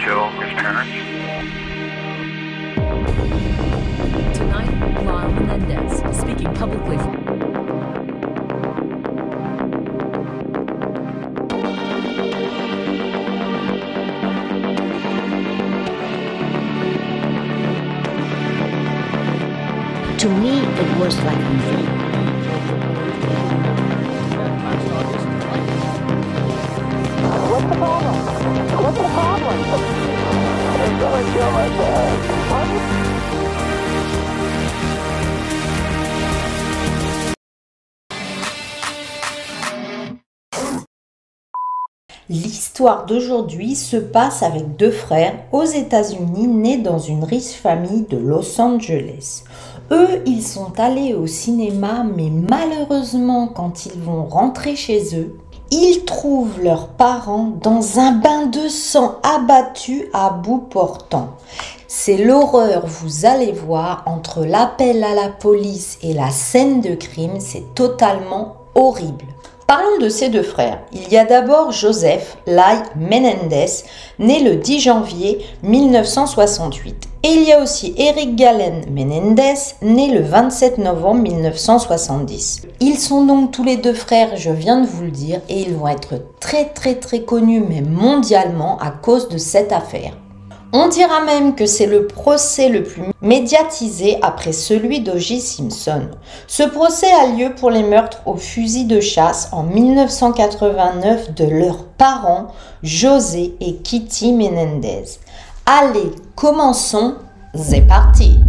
kill his parents? Tonight, Lyle Menendez speaking publicly. To me, it was like a dream. What's the problem? What's the problem? I'm gonna kill my dad. L'histoire d'aujourd'hui se passe avec deux frères aux États-Unis nés dans une riche famille de Los Angeles. Eux, ils sont allés au cinéma, mais malheureusement, quand ils vont rentrer chez eux, ils trouvent leurs parents dans un bain de sang abattu à bout portant. C'est l'horreur, vous allez voir, entre l'appel à la police et la scène de crime, c'est totalement horrible. Parlons de ces deux frères. Il y a d'abord Joseph Lyle Menendez, né le 10 janvier 1968. Et il y a aussi Eric Galen Menendez, né le 27 novembre 1970. Ils sont donc tous les deux frères, je viens de vous le dire, et ils vont être très connus, même mondialement, à cause de cette affaire. On dira même que c'est le procès le plus médiatisé après celui d'O.J. Simpson. Ce procès a lieu pour les meurtres au fusil de chasse en 1989 de leurs parents, José et Kitty Menendez. Allez, commençons, c'est parti!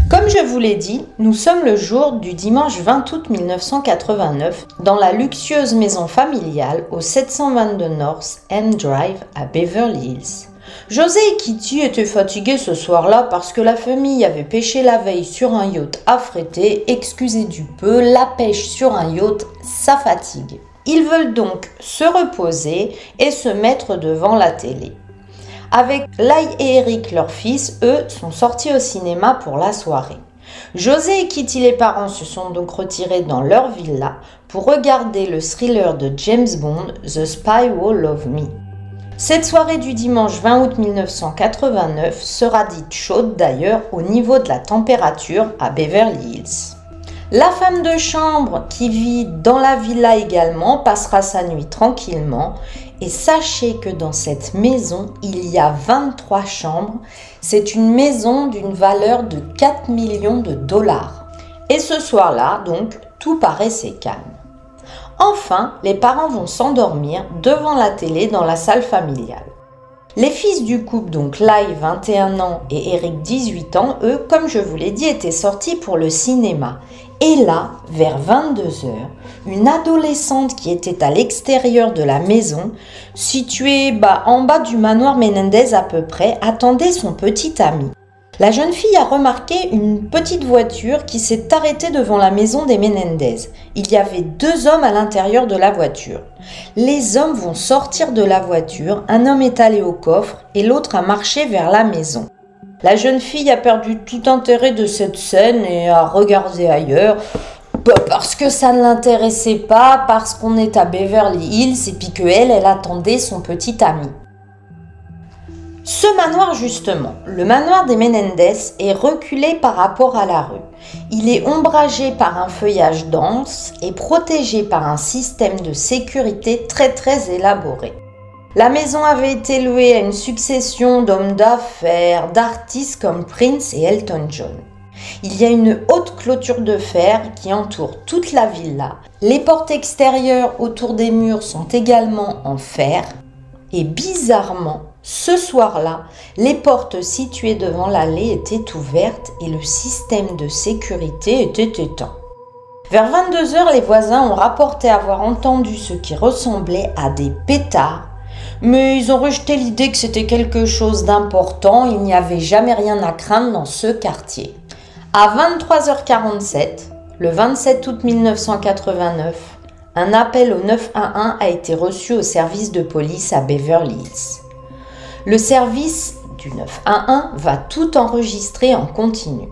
Comme je vous l'ai dit, nous sommes le jour du dimanche 20 août 1989 dans la luxueuse maison familiale au 722 North End Drive à Beverly Hills. José et Kitty étaient fatigués ce soir-là parce que la famille avait pêché la veille sur un yacht affrété. Excusez du peu, la pêche sur un yacht, ça fatigue. Ils veulent donc se reposer et se mettre devant la télé. Avec Lyle et Eric, leurs fils, eux, sont sortis au cinéma pour la soirée. José et Kitty, les parents, se sont donc retirés dans leur villa pour regarder le thriller de James Bond, The Spy Who Loved Me. Cette soirée du dimanche 20 août 1989 sera dite chaude d'ailleurs au niveau de la température à Beverly Hills. La femme de chambre qui vit dans la villa également passera sa nuit tranquillement. Et sachez que dans cette maison, il y a 23 chambres. C'est une maison d'une valeur de 4 millions de dollars. Et ce soir-là, donc, tout paraissait calme. Enfin, les parents vont s'endormir devant la télé dans la salle familiale. Les fils du couple, donc Lyle, 21 ans, et Eric, 18 ans, eux, comme je vous l'ai dit, étaient sortis pour le cinéma. Et là, vers 22h, une adolescente qui était à l'extérieur de la maison, située en bas du manoir Menendez à peu près, attendait son petit ami. La jeune fille a remarqué une petite voiture qui s'est arrêtée devant la maison des Menendez. Il y avait deux hommes à l'intérieur de la voiture. Les hommes vont sortir de la voiture, un homme est allé au coffre et l'autre a marché vers la maison. La jeune fille a perdu tout intérêt de cette scène et a regardé ailleurs parce que ça ne l'intéressait pas, parce qu'on est à Beverly Hills et puis qu'elle attendait son petit ami. Ce manoir justement, le manoir des Menendez, est reculé par rapport à la rue. Il est ombragé par un feuillage dense et protégé par un système de sécurité très élaboré. La maison avait été louée à une succession d'hommes d'affaires, d'artistes comme Prince et Elton John. Il y a une haute clôture de fer qui entoure toute la villa. Les portes extérieures autour des murs sont également en fer. Et bizarrement, ce soir-là, les portes situées devant l'allée étaient ouvertes et le système de sécurité était éteint. Vers 22h, les voisins ont rapporté avoir entendu ce qui ressemblait à des pétards. Mais ils ont rejeté l'idée que c'était quelque chose d'important, il n'y avait jamais rien à craindre dans ce quartier. À 23h47, le 27 août 1989, un appel au 911 a été reçu au service de police à Beverly Hills. Le service du 911 va tout enregistrer en continu.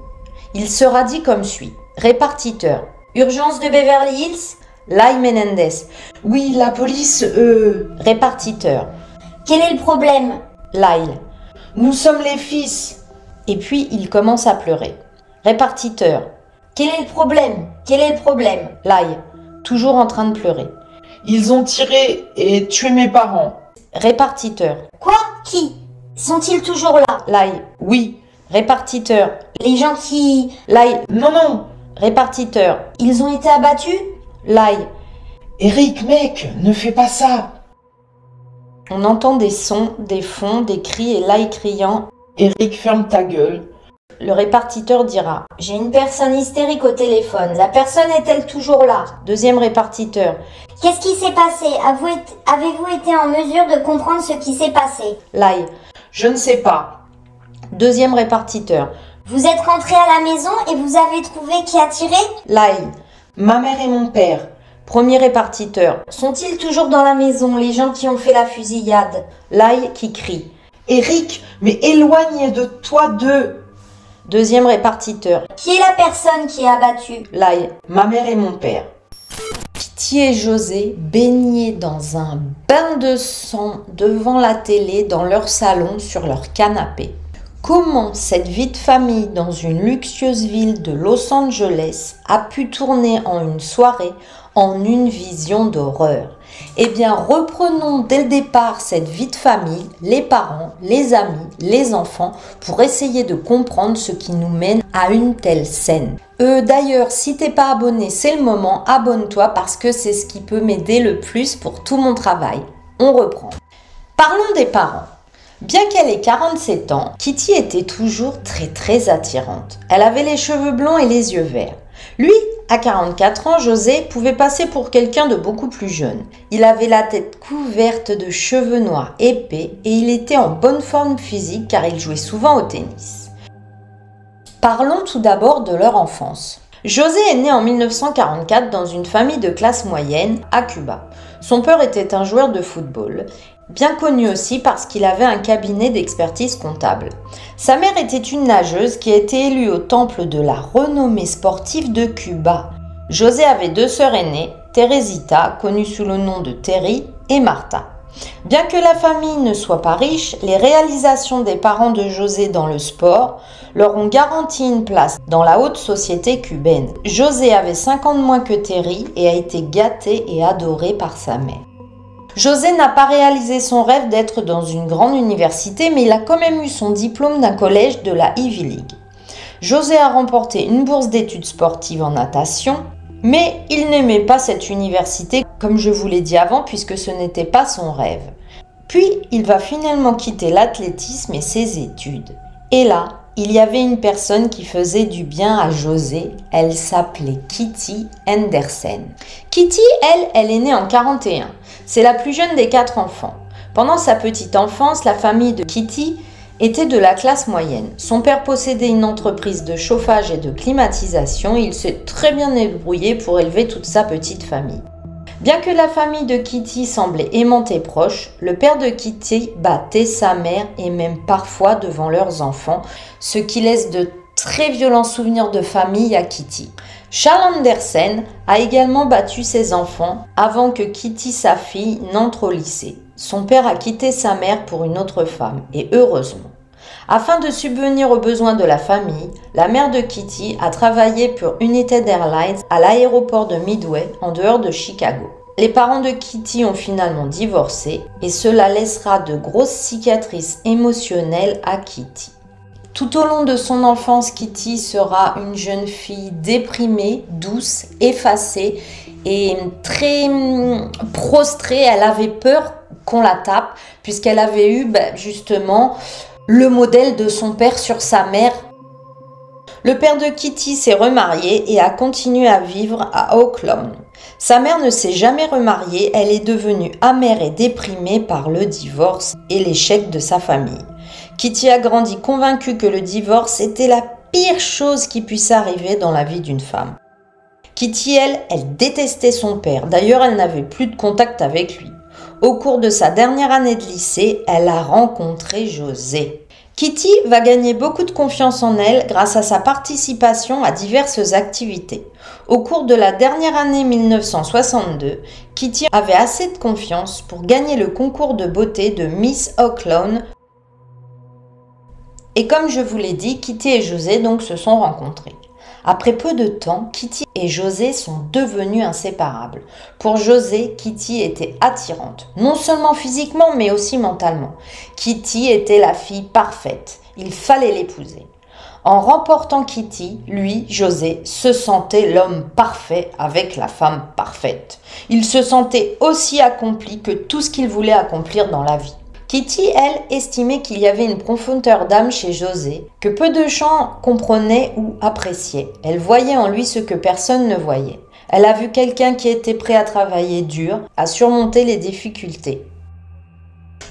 Il sera dit comme suit. Répartiteur. Urgence de Beverly Hills? Lyle Menendez. Oui, la police, Répartiteur. Quel est le problème? Lyle. Nous sommes les fils. Et puis il commence à pleurer. Répartiteur. Quel est le problème? Quel est le problème? Lyle. Toujours en train de pleurer. Ils ont tiré et tué mes parents. Répartiteur. Quoi? Qui? Sont-ils toujours là? Lyle. Oui. Répartiteur. Les gens qui... Lyle. Non. Répartiteur. Ils ont été abattus? Lyle. Eric, mec, ne fais pas ça. On entend des sons, des fonds, des cris et Lyle criant. Eric, ferme ta gueule. Le répartiteur dira. J'ai une personne hystérique au téléphone. La personne est-elle toujours là? Deuxième répartiteur. Qu'est-ce qui s'est passé? Avez-vous été en mesure de comprendre ce qui s'est passé? Lyle. Je ne sais pas. Deuxième répartiteur. Vous êtes rentré à la maison et vous avez trouvé qui a tiré? Lyle. Ma mère et mon père. Premier répartiteur. Sont-ils toujours dans la maison, les gens qui ont fait la fusillade? Lyle qui crie. Eric, mais éloigne de toi d'eux. Deuxième répartiteur. Qui est la personne qui est abattue? Lyle. Ma mère et mon père. Kitty et José, baignés dans un bain de sang devant la télé dans leur salon sur leur canapé. Comment cette vie de famille dans une luxueuse ville de Los Angeles a pu tourner en une soirée en une vision d'horreur? Eh bien, reprenons dès le départ cette vie de famille, les parents, les amis, les enfants, pour essayer de comprendre ce qui nous mène à une telle scène. D'ailleurs, si t'es pas abonné, c'est le moment, abonne-toi parce que c'est ce qui peut m'aider le plus pour tout mon travail. On reprend. Parlons des parents. Bien qu'elle ait 47 ans, Kitty était toujours très attirante. Elle avait les cheveux blonds et les yeux verts. Lui, à 44 ans, José pouvait passer pour quelqu'un de beaucoup plus jeune. Il avait la tête couverte de cheveux noirs épais et il était en bonne forme physique car il jouait souvent au tennis. Parlons tout d'abord de leur enfance. José est né en 1944 dans une famille de classe moyenne à Cuba. Son père était un joueur de football, bien connu aussi parce qu'il avait un cabinet d'expertise comptable. Sa mère était une nageuse qui a été élue au temple de la renommée sportive de Cuba. José avait deux sœurs aînées, Teresita, connue sous le nom de Terry, et Martha. Bien que la famille ne soit pas riche, les réalisations des parents de José dans le sport leur ont garanti une place dans la haute société cubaine. José avait 5 ans de moins que Terry et a été gâté et adoré par sa mère. José n'a pas réalisé son rêve d'être dans une grande université, mais il a quand même eu son diplôme d'un collège de la Ivy League. José a remporté une bourse d'études sportives en natation, mais il n'aimait pas cette université, comme je vous l'ai dit avant, puisque ce n'était pas son rêve. Puis, il va finalement quitter l'athlétisme et ses études. Et là, il y avait une personne qui faisait du bien à José. Elle s'appelait Kitty Henderson. Kitty, elle est née en 41. C'est la plus jeune des 4 enfants. Pendant sa petite enfance, la famille de Kitty était de la classe moyenne. Son père possédait une entreprise de chauffage et de climatisation et il s'est très bien débrouillé pour élever toute sa petite famille. Bien que la famille de Kitty semblait aimante et proche, le père de Kitty battait sa mère et même parfois devant leurs enfants, ce qui laisse de très violents souvenirs de famille à Kitty. Charles Anderson a également battu ses enfants avant que Kitty, sa fille, n'entre au lycée. Son père a quitté sa mère pour une autre femme, et heureusement. Afin de subvenir aux besoins de la famille, la mère de Kitty a travaillé pour United Airlines à l'aéroport de Midway, en dehors de Chicago. Les parents de Kitty ont finalement divorcé, et cela laissera de grosses cicatrices émotionnelles à Kitty. Tout au long de son enfance, Kitty sera une jeune fille déprimée, douce, effacée et très prostrée. Elle avait peur qu'on la tape puisqu'elle avait eu justement le modèle de son père sur sa mère. Le père de Kitty s'est remarié et a continué à vivre à Oakland. Sa mère ne s'est jamais remariée, elle est devenue amère et déprimée par le divorce et l'échec de sa famille. Kitty a grandi convaincue que le divorce était la pire chose qui puisse arriver dans la vie d'une femme. Kitty, elle détestait son père. D'ailleurs, elle n'avait plus de contact avec lui. Au cours de sa dernière année de lycée, elle a rencontré José. Kitty va gagner beaucoup de confiance en elle grâce à sa participation à diverses activités. Au cours de la dernière année 1962, Kitty avait assez de confiance pour gagner le concours de beauté de Miss Oaklawn. Et comme je vous l'ai dit, Kitty et José donc se sont rencontrés. Après peu de temps, Kitty et José sont devenus inséparables. Pour José, Kitty était attirante, non seulement physiquement mais aussi mentalement. Kitty était la fille parfaite, il fallait l'épouser. En remportant Kitty, lui, José, se sentait l'homme parfait avec la femme parfaite. Il se sentait aussi accompli que tout ce qu'il voulait accomplir dans la vie. Kitty, elle, estimait qu'il y avait une profondeur d'âme chez José, que peu de gens comprenaient ou appréciaient. Elle voyait en lui ce que personne ne voyait. Elle a vu quelqu'un qui était prêt à travailler dur, à surmonter les difficultés.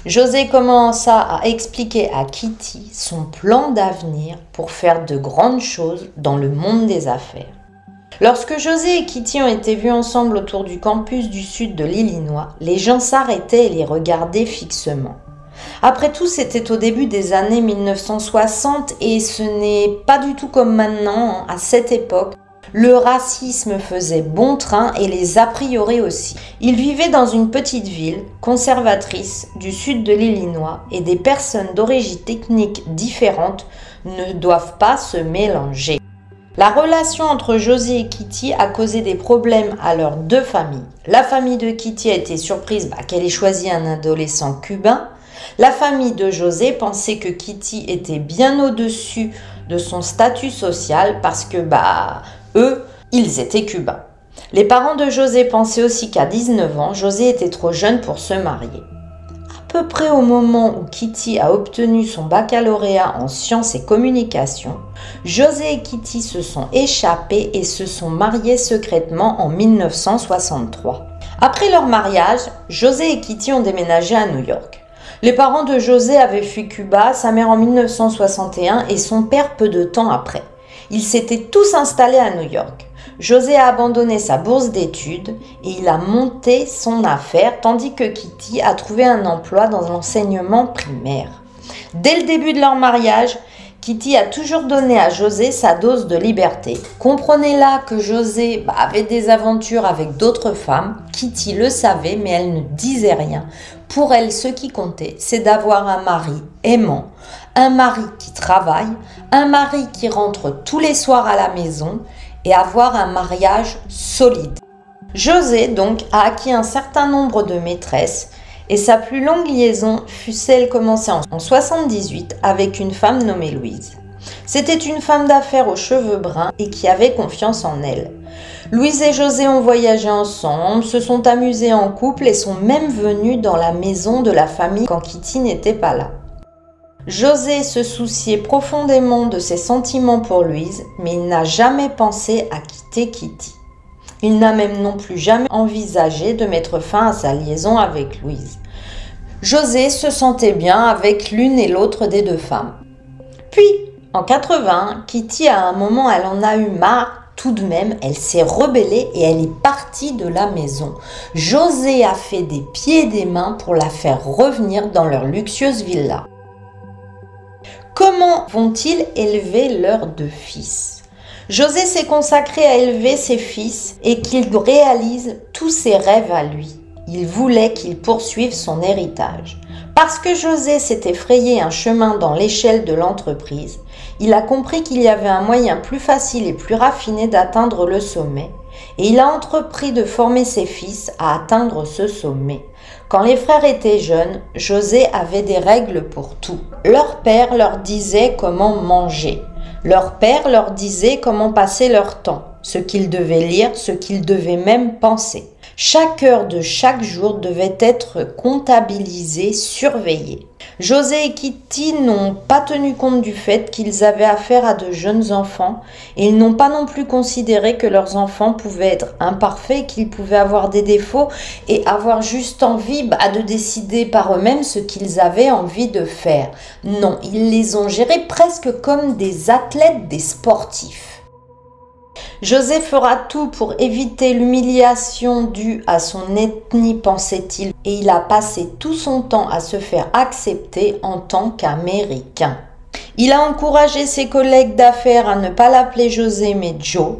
José commença à expliquer à Kitty son plan d'avenir pour faire de grandes choses dans le monde des affaires. Lorsque José et Kitty ont été vus ensemble autour du campus du sud de l'Illinois, les gens s'arrêtaient et les regardaient fixement. Après tout, c'était au début des années 1960 et ce n'est pas du tout comme maintenant. À cette époque, le racisme faisait bon train et les a priori aussi. Ils vivaient dans une petite ville conservatrice du sud de l'Illinois et des personnes d'origine ethnique différentes ne doivent pas se mélanger. La relation entre José et Kitty a causé des problèmes à leurs deux familles. La famille de Kitty a été surprise qu'elle ait choisi un adolescent cubain. La famille de José pensait que Kitty était bien au-dessus de son statut social parce que, eux, ils étaient cubains. Les parents de José pensaient aussi qu'à 19 ans, José était trop jeune pour se marier. À peu près au moment où Kitty a obtenu son baccalauréat en sciences et communications, José et Kitty se sont échappés et se sont mariés secrètement en 1963. Après leur mariage, José et Kitty ont déménagé à New York. Les parents de José avaient fui Cuba, sa mère en 1961 et son père peu de temps après. Ils s'étaient tous installés à New York. José a abandonné sa bourse d'études et il a monté son affaire tandis que Kitty a trouvé un emploi dans l'enseignement primaire. Dès le début de leur mariage, Kitty a toujours donné à José sa dose de liberté. Comprenez là que José avait des aventures avec d'autres femmes. Kitty le savait mais elle ne disait rien. Pour elle, ce qui comptait, c'est d'avoir un mari aimant, un mari qui travaille, un mari qui rentre tous les soirs à la maison et avoir un mariage solide. José, donc, a acquis un certain nombre de maîtresses et sa plus longue liaison fut celle commencée en 1978 avec une femme nommée Louise. C'était une femme d'affaires aux cheveux bruns et qui avait confiance en elle. Louise et José ont voyagé ensemble, se sont amusés en couple et sont même venus dans la maison de la famille quand Kitty n'était pas là. José se souciait profondément de ses sentiments pour Louise, mais il n'a jamais pensé à quitter Kitty. Il n'a même non plus jamais envisagé de mettre fin à sa liaison avec Louise. José se sentait bien avec l'une et l'autre des deux femmes. Puis, en 80, Kitty, à un moment, elle en a eu marre. Tout de même, elle s'est rebellée et elle est partie de la maison. José a fait des pieds et des mains pour la faire revenir dans leur luxueuse villa. Comment vont-ils élever leurs deux fils? José s'est consacré à élever ses fils et qu'il réalise tous ses rêves à lui. Il voulait qu'il poursuive son héritage. Parce que José s'était frayé un chemin dans l'échelle de l'entreprise, il a compris qu'il y avait un moyen plus facile et plus raffiné d'atteindre le sommet, et il a entrepris de former ses fils à atteindre ce sommet. Quand les frères étaient jeunes, José avait des règles pour tout. Leur père leur disait comment manger. Leur père leur disait comment passer leur temps, ce qu'ils devaient lire, ce qu'ils devaient même penser. Chaque heure de chaque jour devait être comptabilisée, surveillée. José et Kitty n'ont pas tenu compte du fait qu'ils avaient affaire à de jeunes enfants et ils n'ont pas non plus considéré que leurs enfants pouvaient être imparfaits, qu'ils pouvaient avoir des défauts et avoir juste envie de décider par eux-mêmes ce qu'ils avaient envie de faire. Non, ils les ont gérés presque comme des athlètes, des sportifs. José fera tout pour éviter l'humiliation due à son ethnie, pensait-il, et il a passé tout son temps à se faire accepter en tant qu'Américain. Il a encouragé ses collègues d'affaires à ne pas l'appeler José mais Joe.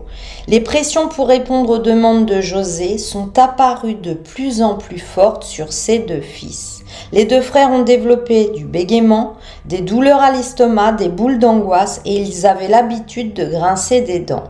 Les pressions pour répondre aux demandes de José sont apparues de plus en plus fortes sur ses deux fils. Les deux frères ont développé du bégaiement, des douleurs à l'estomac, des boules d'angoisse et ils avaient l'habitude de grincer des dents.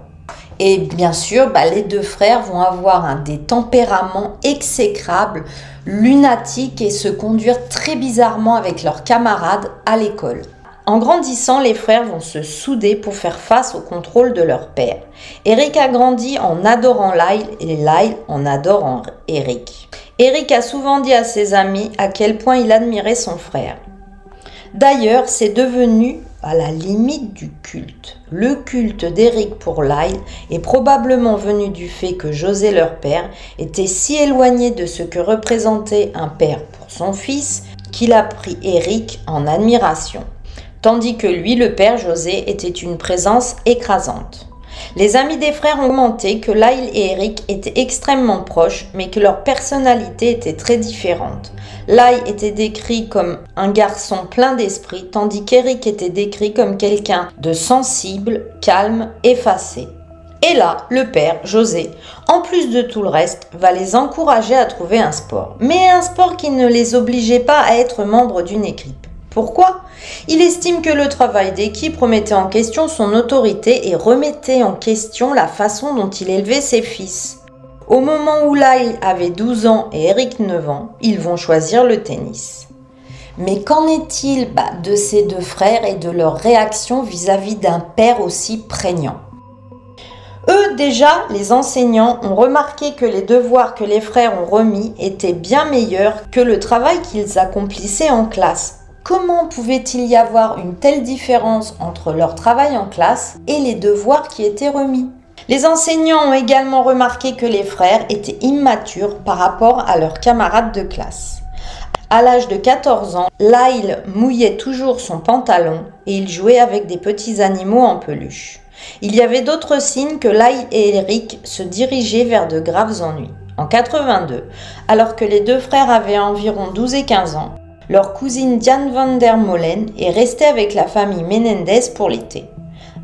Et bien sûr, les deux frères vont avoir des tempéraments exécrables, lunatiques et se conduire très bizarrement avec leurs camarades à l'école. En grandissant, les frères vont se souder pour faire face au contrôle de leur père. Eric a grandi en adorant Lyle et Lyle en adorant Eric. Eric a souvent dit à ses amis à quel point il admirait son frère. D'ailleurs, c'est devenu à la limite du culte. Le culte d'Eric pour Lyle est probablement venu du fait que José, leur père, était si éloigné de ce que représentait un père pour son fils qu'il a pris Eric en admiration. Tandis que lui, le père José, était une présence écrasante. Les amis des frères ont commenté que Lyle et Eric étaient extrêmement proches, mais que leurs personnalités étaient très différentes. Lyle était décrit comme un garçon plein d'esprit, tandis qu'Eric était décrit comme quelqu'un de sensible, calme, effacé. Et là, le père, José, en plus de tout le reste, va les encourager à trouver un sport. Mais un sport qui ne les obligeait pas à être membres d'une équipe. Pourquoi ? Il estime que le travail d'équipe remettait en question son autorité et remettait en question la façon dont il élevait ses fils. Au moment où Lyle avait 12 ans et Eric 9 ans, ils vont choisir le tennis. Mais qu'en est-il de ces deux frères et de leur réaction vis-à-vis d'un père aussi prégnant ? Eux, déjà, les enseignants ont remarqué que les devoirs que les frères ont remis étaient bien meilleurs que le travail qu'ils accomplissaient en classe. Comment pouvait-il y avoir une telle différence entre leur travail en classe et les devoirs qui étaient remis ? Les enseignants ont également remarqué que les frères étaient immatures par rapport à leurs camarades de classe. À l'âge de 14 ans, Lyle mouillait toujours son pantalon et il jouait avec des petits animaux en peluche. Il y avait d'autres signes que Lyle et Eric se dirigeaient vers de graves ennuis. En 82, alors que les deux frères avaient environ 12 et 15 ans, leur cousine Diane van der Molen est restée avec la famille Menendez pour l'été.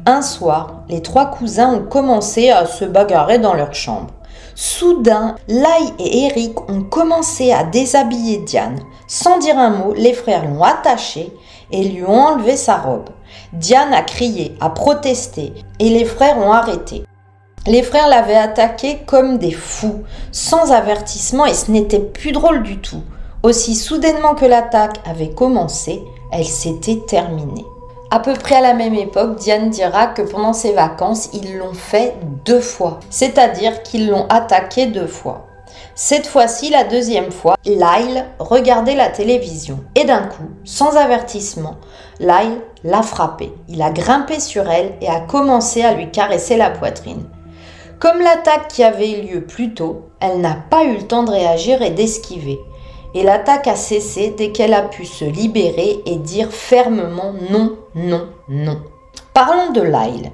Un soir, les trois cousins ont commencé à se bagarrer dans leur chambre. Soudain, Lyle et Eric ont commencé à déshabiller Diane. Sans dire un mot, les frères l'ont attachée et lui ont enlevé sa robe. Diane a crié, a protesté et les frères ont arrêté. Les frères l'avaient attaquée comme des fous, sans avertissement et ce n'était plus drôle du tout. Aussi soudainement que l'attaque avait commencé, elle s'était terminée. À peu près à la même époque, Diane dira que pendant ses vacances, ils l'ont fait 2 fois. C'est-à-dire qu'ils l'ont attaqué 2 fois. Cette fois-ci, la deuxième fois, Lyle regardait la télévision. Et d'un coup, sans avertissement, Lyle l'a frappée. Il a grimpé sur elle et a commencé à lui caresser la poitrine. Comme l'attaque qui avait eu lieu plus tôt, elle n'a pas eu le temps de réagir et d'esquiver. Et l'attaque a cessé dès qu'elle a pu se libérer et dire fermement non, non, non. Parlons de Lyle.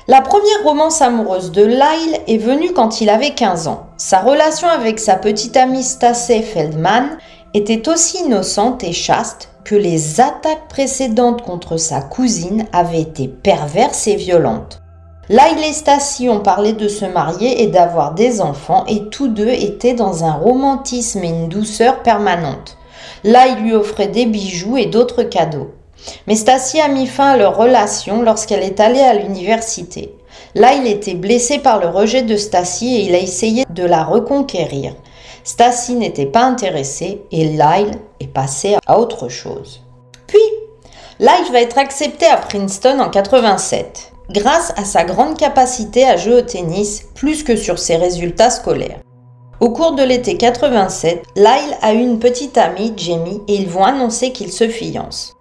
La première romance amoureuse de Lyle est venue quand il avait 15 ans. Sa relation avec sa petite amie Stacey Feldman était aussi innocente et chaste que les attaques précédentes contre sa cousine avaient été perverses et violentes. Lyle et Stacey ont parlé de se marier et d'avoir des enfants et tous deux étaient dans un romantisme et une douceur permanente. Lyle lui offrait des bijoux et d'autres cadeaux. Mais Stacey a mis fin à leur relation lorsqu'elle est allée à l'université. Lyle était blessé par le rejet de Stacey et il a essayé de la reconquérir. Stacey n'était pas intéressée et Lyle est passé à autre chose. Puis, Lyle va être accepté à Princeton en 87. Grâce à sa grande capacité à jouer au tennis, plus que sur ses résultats scolaires. Au cours de l'été 87, Lyle a eu une petite amie, Jamie, et ils vont annoncer qu'ils se fiancent.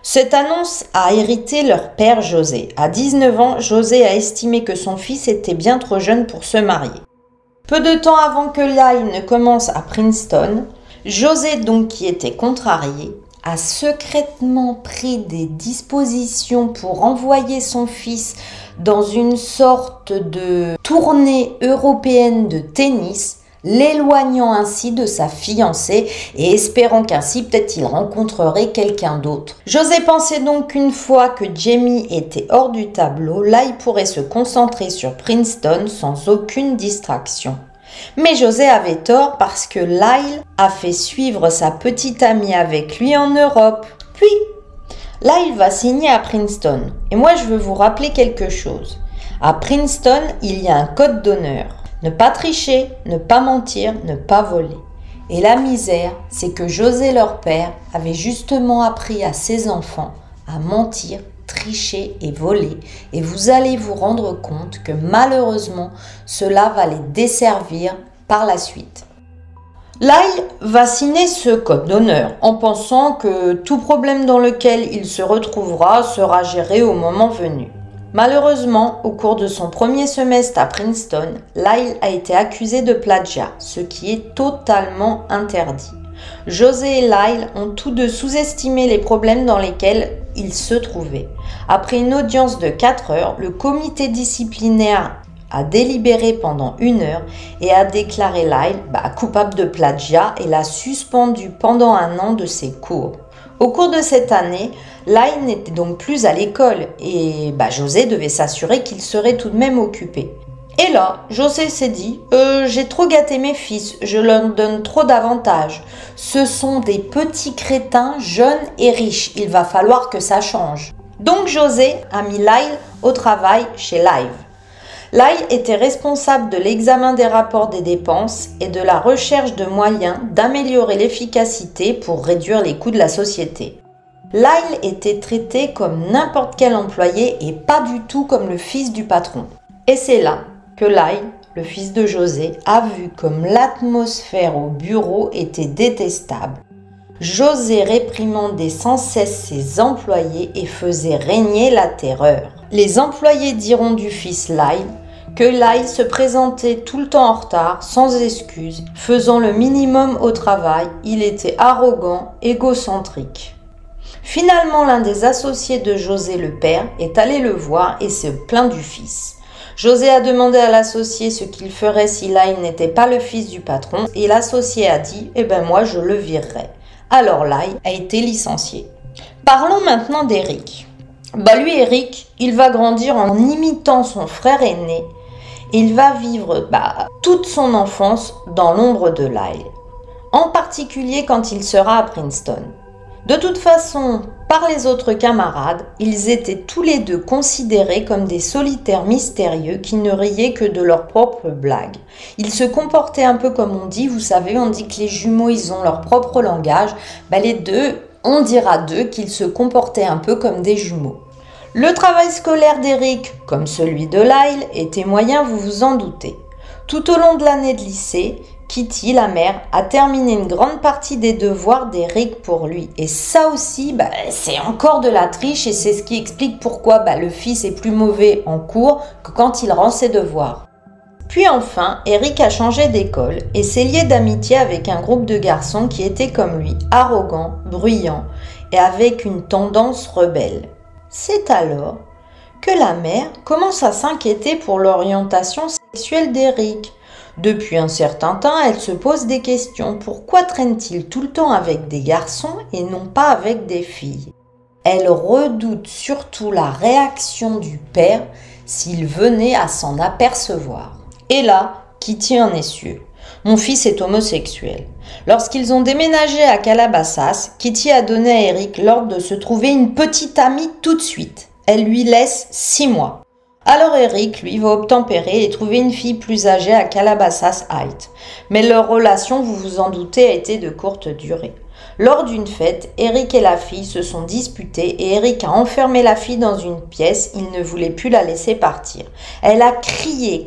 Cette annonce a irrité leur père José. À 19 ans, José a estimé que son fils était bien trop jeune pour se marier. Peu de temps avant que Lyle ne commence à Princeton, José, donc qui était contrarié, a secrètement pris des dispositions pour envoyer son fils dans une sorte de tournée européenne de tennis l'éloignant ainsi de sa fiancée et espérant qu'ainsi peut-être il rencontrerait quelqu'un d'autre. José pensait donc qu'une fois que Jamie était hors du tableau, Lyle pourrait se concentrer sur Princeton sans aucune distraction. Mais José avait tort parce que Lyle a fait suivre sa petite amie avec lui en Europe. Puis, Lyle va signer à Princeton. Et moi, je veux vous rappeler quelque chose. À Princeton, il y a un code d'honneur. Ne pas tricher, ne pas mentir, ne pas voler. Et la misère, c'est que José, leur père, avait justement appris à ses enfants à mentir, tricher et voler. Et vous allez vous rendre compte que malheureusement, cela va les desservir par la suite. Lyle va signer ce code d'honneur en pensant que tout problème dans lequel il se retrouvera sera géré au moment venu. Malheureusement, au cours de son premier semestre à Princeton, Lyle a été accusé de plagiat, ce qui est totalement interdit. José et Lyle ont tous deux sous-estimé les problèmes dans lesquels ils se trouvaient. Après une audience de 4 heures, le comité disciplinaire a délibéré pendant 1 heure et a déclaré Lyle coupable de plagiat et l'a suspendu pendant 1 an de ses cours. Au cours de cette année, Lyle n'était donc plus à l'école et José devait s'assurer qu'il serait tout de même occupé. Et là, José s'est dit « J'ai trop gâté mes fils, je leur donne trop d'avantages. Ce sont des petits crétins jeunes et riches, il va falloir que ça change. » Donc José a mis Lyle au travail chez Live. Lyle était responsable de l'examen des rapports des dépenses et de la recherche de moyens d'améliorer l'efficacité pour réduire les coûts de la société. Lyle était traité comme n'importe quel employé et pas du tout comme le fils du patron. Et c'est là que Lyle, le fils de José, a vu comme l'atmosphère au bureau était détestable. José réprimandait sans cesse ses employés et faisait régner la terreur. Les employés diront du fils Lyle que Lyle se présentait tout le temps en retard, sans excuse, faisant le minimum au travail, il était arrogant, égocentrique. Finalement, l'un des associés de José le père est allé le voir et se plaint du fils. José a demandé à l'associé ce qu'il ferait si Lyle n'était pas le fils du patron et l'associé a dit « Eh ben moi je le virerai ». Alors Lyle a été licencié. Parlons maintenant d'Eric. Lui Eric, il va grandir en imitant son frère aîné. Il va vivre toute son enfance dans l'ombre de Lyle, en particulier quand il sera à Princeton. De toute façon, par les autres camarades, ils étaient tous les deux considérés comme des solitaires mystérieux qui ne riaient que de leurs propres blagues. Ils se comportaient un peu comme on dit, vous savez, on dit que les jumeaux, ils ont leur propre langage. Les deux, on dira d'eux qu'ils se comportaient un peu comme des jumeaux. Le travail scolaire d'Eric, comme celui de Lyle, était moyen, vous vous en doutez. Tout au long de l'année de lycée, Kitty, la mère, a terminé une grande partie des devoirs d'Eric pour lui. Et ça aussi, c'est encore de la triche et c'est ce qui explique pourquoi le fils est plus mauvais en cours que quand il rend ses devoirs. Puis enfin, Eric a changé d'école et s'est lié d'amitié avec un groupe de garçons qui étaient comme lui, arrogants, bruyants et avec une tendance rebelle. C'est alors que la mère commence à s'inquiéter pour l'orientation sexuelle d'Eric. Depuis un certain temps, elle se pose des questions. Pourquoi traîne-t-il tout le temps avec des garçons et non pas avec des filles? Elle redoute surtout la réaction du père s'il venait à s'en apercevoir. Et là, Kitty en est sûre. Mon fils est homosexuel. Lorsqu'ils ont déménagé à Calabasas, Kitty a donné à Eric l'ordre de se trouver une petite amie tout de suite. Elle lui laisse 6 mois. Alors Eric, lui, va obtempérer et trouver une fille plus âgée à Calabasas Heights. Mais leur relation, vous vous en doutez, a été de courte durée. Lors d'une fête, Eric et la fille se sont disputés et Eric a enfermé la fille dans une pièce, il ne voulait plus la laisser partir. Elle a crié,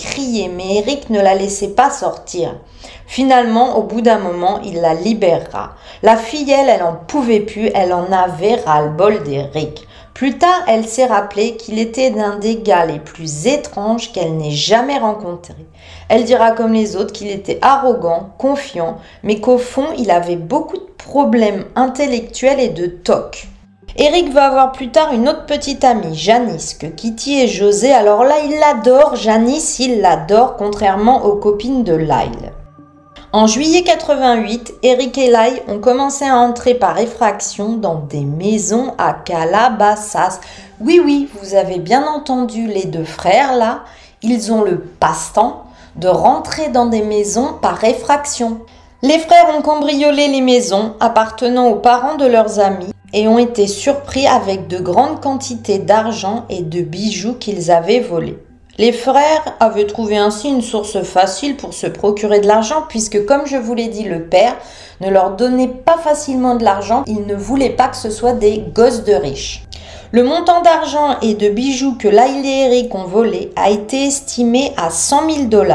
mais Eric ne la laissait pas sortir. Finalement, au bout d'un moment, il la libérera. La fille, elle en pouvait plus, elle en avait ras-le-bol d'Eric. Plus tard, elle s'est rappelé qu'il était l'un des gars les plus étranges qu'elle n'ait jamais rencontrés. Elle dira comme les autres qu'il était arrogant, confiant, mais qu'au fond, il avait beaucoup de problèmes intellectuels et de toc. Eric va avoir plus tard une autre petite amie, Janice, que Kitty et José. Alors là, il l'adore, Janice, il l'adore, contrairement aux copines de Lyle. En juillet 88, Eric et Lai ont commencé à entrer par effraction dans des maisons à Calabasas. Oui, vous avez bien entendu, les deux frères là, ils ont le passe-temps de rentrer dans des maisons par effraction. Les frères ont cambriolé les maisons appartenant aux parents de leurs amis et ont été surpris avec de grandes quantités d'argent et de bijoux qu'ils avaient volés. Les frères avaient trouvé ainsi une source facile pour se procurer de l'argent puisque, comme je vous l'ai dit, le père ne leur donnait pas facilement de l'argent. Il ne voulait pas que ce soit des gosses de riches. Le montant d'argent et de bijoux que Lai et Eric ont volé a été estimé à 100 000 $.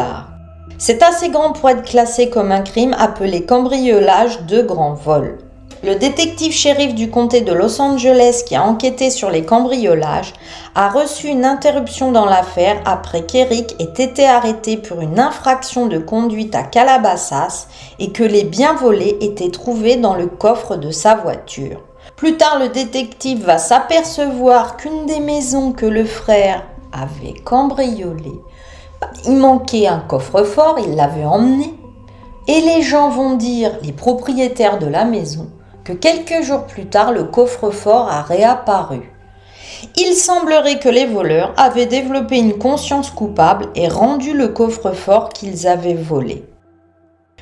C'est assez grand pour être classé comme un crime appelé cambriolage de grand vol. Le détective shérif du comté de Los Angeles qui a enquêté sur les cambriolages a reçu une interruption dans l'affaire après qu'Eric ait été arrêté pour une infraction de conduite à Calabasas et que les biens volés étaient trouvés dans le coffre de sa voiture. Plus tard, le détective va s'apercevoir qu'une des maisons que le frère avait cambriolées, il manquait un coffre-fort, il l'avait emmené. Et les gens vont dire, les propriétaires de la maison, que quelques jours plus tard, le coffre-fort a réapparu. Il semblerait que les voleurs avaient développé une conscience coupable et rendu le coffre-fort qu'ils avaient volé.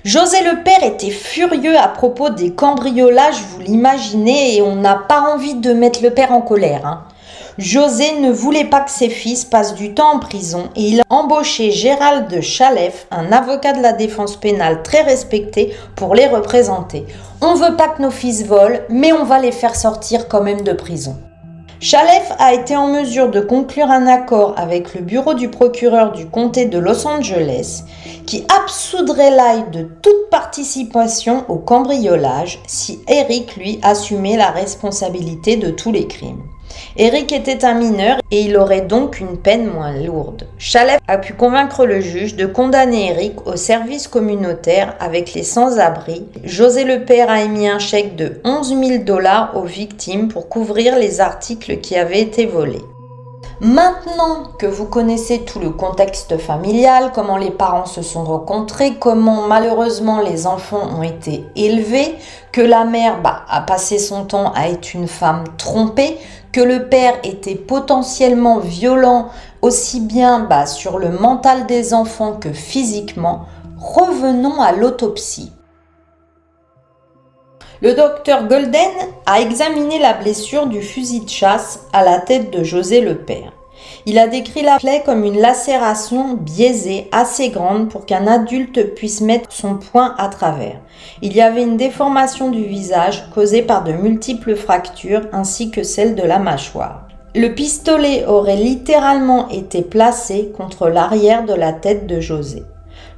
José le père était furieux à propos des cambriolages, vous l'imaginez, et on n'a pas envie de mettre le père en colère. José ne voulait pas que ses fils passent du temps en prison et il a embauché Gérald de Chalef, un avocat de la défense pénale très respecté, pour les représenter. On veut pas que nos fils volent, mais on va les faire sortir quand même de prison. Chalef a été en mesure de conclure un accord avec le bureau du procureur du comté de Los Angeles qui absoudrait Lai de toute participation au cambriolage si Eric, lui, assumait la responsabilité de tous les crimes. Eric était un mineur et il aurait donc une peine moins lourde. Chalef a pu convaincre le juge de condamner Eric au service communautaire avec les sans-abri. José le père a émis un chèque de 11 000 $ aux victimes pour couvrir les articles qui avaient été volés. Maintenant que vous connaissez tout le contexte familial, comment les parents se sont rencontrés, comment malheureusement les enfants ont été élevés, que la mère a passé son temps à être une femme trompée, que le père était potentiellement violent aussi bien sur le mental des enfants que physiquement, revenons à l'autopsie. Le docteur Golden a examiné la blessure du fusil de chasse à la tête de José le père. Il a décrit la plaie comme une lacération biaisée assez grande pour qu'un adulte puisse mettre son poing à travers. Il y avait une déformation du visage causée par de multiples fractures ainsi que celle de la mâchoire. Le pistolet aurait littéralement été placé contre l'arrière de la tête de José.